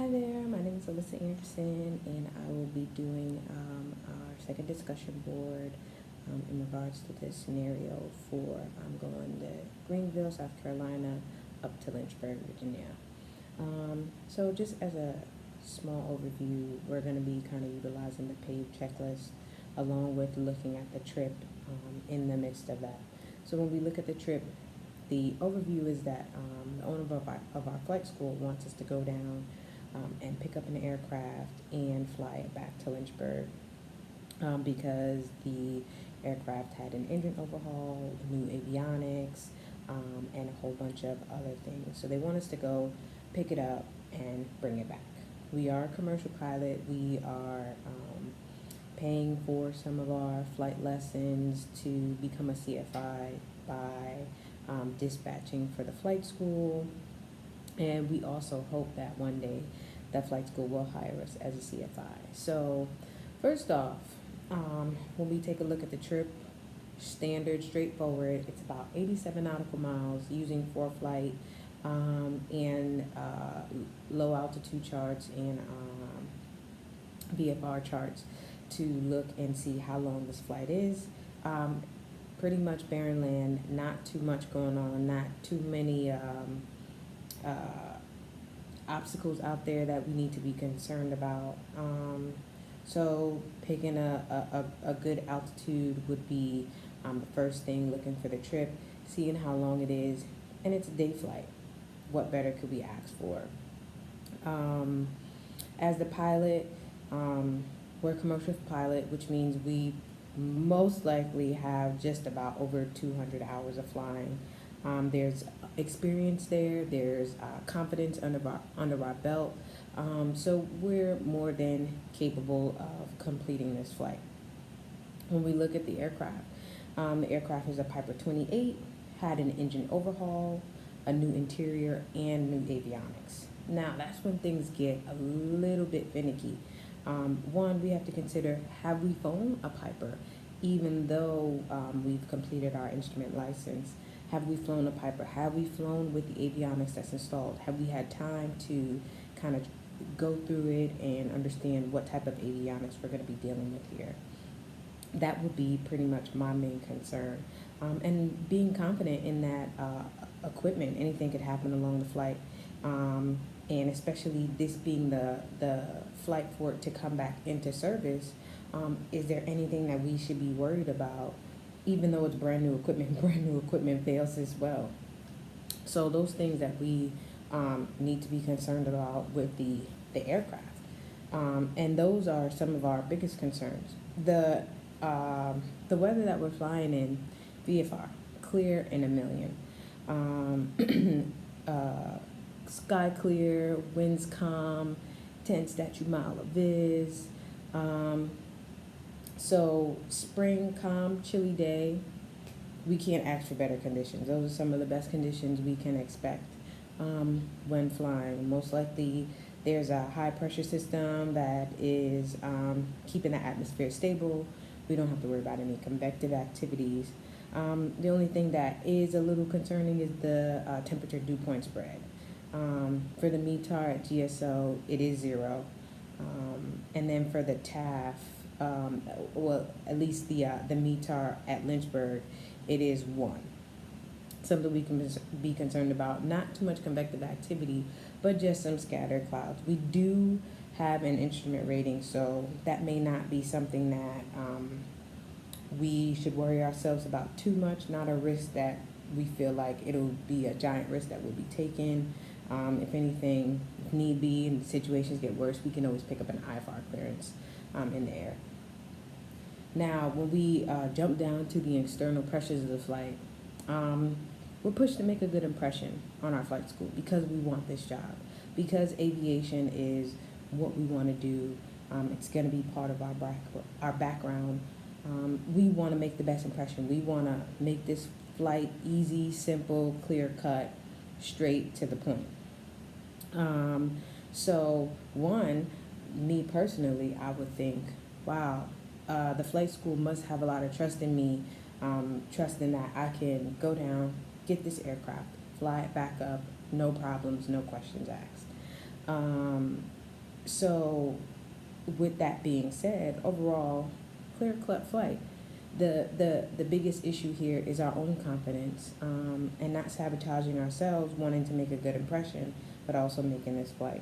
Hi there, my name is Alyssa Anderson, and I will be doing our second discussion board in regards to this scenario for going to Greenville, South Carolina, up to Lynchburg, Virginia. So just as a small overview, we're going to be kind of utilizing the paved checklist along with looking at the trip in the midst of that. So when we look at the trip, the overview is that the owner of our flight school wants us to go down and pick up an aircraft and fly it back to Lynchburg because the aircraft had an engine overhaul, new avionics, and a whole bunch of other things. So they want us to go pick it up and bring it back. We are a commercial pilot. We are paying for some of our flight lessons to become a CFI by dispatching for the flight school, and we also hope that one day that flight school will hire us as a CFI. So first off, when we take a look at the trip, standard, straightforward, it's about 87 nautical miles using ForeFlight and low altitude charts and VFR charts to look and see how long this flight is. Pretty much barren land, not too much going on, not too many obstacles out there that we need to be concerned about. So picking a good altitude would be the first thing, looking for the trip, seeing how long it is, and it's a day flight. What better could we ask for? As the pilot, we're a commercial pilot, which means we most likely have just about over 200 hours of flying. There's experience there. There's confidence under our belt. So we're more than capable of completing this flight. When we look at the aircraft is a Piper 28, had an engine overhaul, a new interior, and new avionics. Now that's when things get a little bit finicky. One, we have to consider, have we flown a Piper? Even though we've completed our instrument license, have we flown a Piper? Have we flown with the avionics that's installed? Have we had time to kind of go through it and understand what type of avionics we're going to be dealing with here? That would be pretty much my main concern. And being confident in that equipment, anything could happen along the flight. And especially this being the flight for it to come back into service, is there anything that we should be worried about? Even though it's brand new equipment fails as well. So those things that we need to be concerned about with the aircraft. And those are some of our biggest concerns. The weather that we're flying in, VFR, clear in a million. Sky clear, winds calm, 10 statute mile of viz. So spring, calm, chilly day, we can't ask for better conditions. Those are some of the best conditions we can expect when flying. Most likely there's a high pressure system that is keeping the atmosphere stable. We don't have to worry about any convective activities. The only thing that is a little concerning is the temperature dew point spread. For the METAR at KGSO, it is 0. And then for the TAF, well, at least the METAR at Lynchburg, it is 1. Something we can be concerned about, not too much convective activity, but just some scattered clouds. We do have an instrument rating, so that may not be something that we should worry ourselves about too much, not a risk that we feel like it'll be a giant risk that will be taken. If anything, if need be, and situations get worse, we can always pick up an IFR clearance in the air. Now, when we jump down to the external pressures of the flight, we're pushed to make a good impression on our flight school because we want this job, because aviation is what we want to do. It's going to be part of our background. We want to make the best impression. We want to make this flight easy, simple, clear cut, straight to the point. So one, me personally, I would think, wow, the flight school must have a lot of trust in me, trusting that I can go down, get this aircraft, fly it back up, no problems, no questions asked. So with that being said, overall, clear-cut flight. The biggest issue here is our own confidence, and not sabotaging ourselves, wanting to make a good impression, but also making this flight.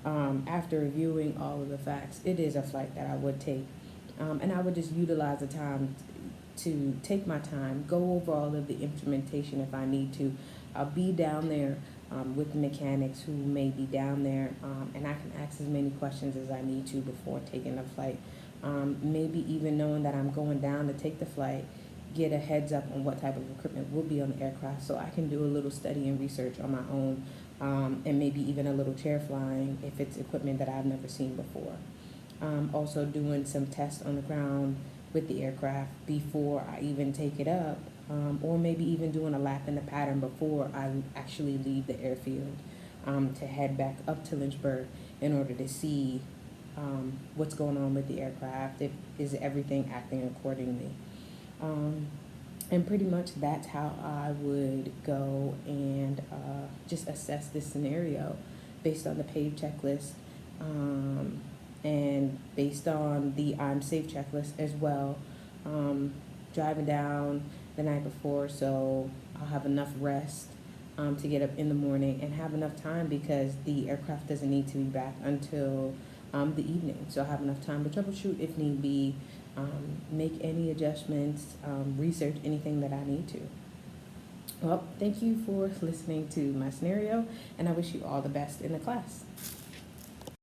After reviewing all of the facts, it is a flight that I would take, and I would just utilize the time to take my time, go over all of the implementation if I need to. I'll be down there with the mechanics who may be down there, and I can ask as many questions as I need to before taking the flight. Maybe even knowing that I'm going down to take the flight, get a heads up on what type of equipment will be on the aircraft, so I can do a little study and research on my own, and maybe even a little chair flying if it's equipment that I've never seen before. Also doing some tests on the ground with the aircraft before I even take it up, or maybe even doing a lap in the pattern before I actually leave the airfield, to head back up to Lynchburg in order to see what's going on with the aircraft, is everything acting accordingly. And pretty much that's how I would go and just assess this scenario based on the PAVE checklist, and based on the I'm Safe checklist as well. Driving down the night before, so I'll have enough rest to get up in the morning and have enough time, because the aircraft doesn't need to be back until the evening. So I'll have enough time to troubleshoot if need be, make any adjustments, research anything that I need to. Well, thank you for listening to my scenario, and I wish you all the best in the class.